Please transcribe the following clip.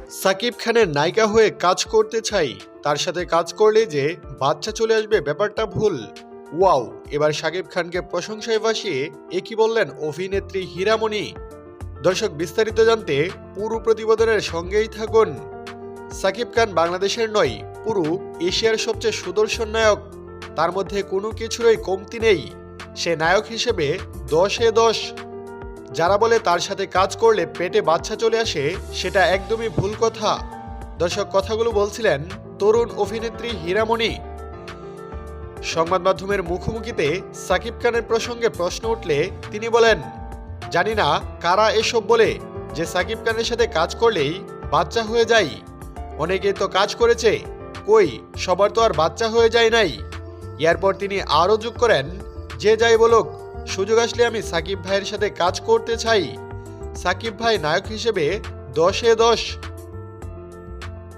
সাকিব খানের নায়িকা হয়ে কাজ করতে চাই, তার সাথে কাজ করলে যে বাচ্চা চলে আসবে ব্যাপারটা ভুল। ওয়াও, এবার সাকিব খানকে প্রশংসায় ভাসিয়ে একই বললেন অভিনেত্রী হীরামণি। দর্শক, বিস্তারিত জানতে পুরো প্রতিবেদনের সঙ্গেই থাকুন। সাকিব খান বাংলাদেশের নয়, পুরো এশিয়ার সবচেয়ে সুদর্শন নায়ক। তার মধ্যে কোনো কিছুরই কমতি নেই। সে নায়ক হিসেবে 10-এ 10। যারা বলে তার সাথে কাজ করলে পেটে বাচ্চা চলে আসে, সেটা একদমই ভুল কথা। দর্শক, কথাগুলো বলছিলেন তরুণ অভিনেত্রী হীরামণি। সংবাদ মাধ্যমের মুখোমুখিতে সাকিব খানের প্রসঙ্গে প্রশ্ন উঠলে তিনি বলেন, জানি না কারা এসব বলে যে সাকিব খানের সাথে কাজ করলেই বাচ্চা হয়ে যায়। অনেকেই তো কাজ করেছে, কই সবার তো আর বাচ্চা হয়ে যায় নাই। এরপর তিনি আরও যোগ করেন, যে যাই বলুক, সুযোগ আসলে আমি সাকিব ভাইয়ের সাথে কাজ করতে চাই। সাকিব ভাই নায়ক হিসেবে 10-এ 10।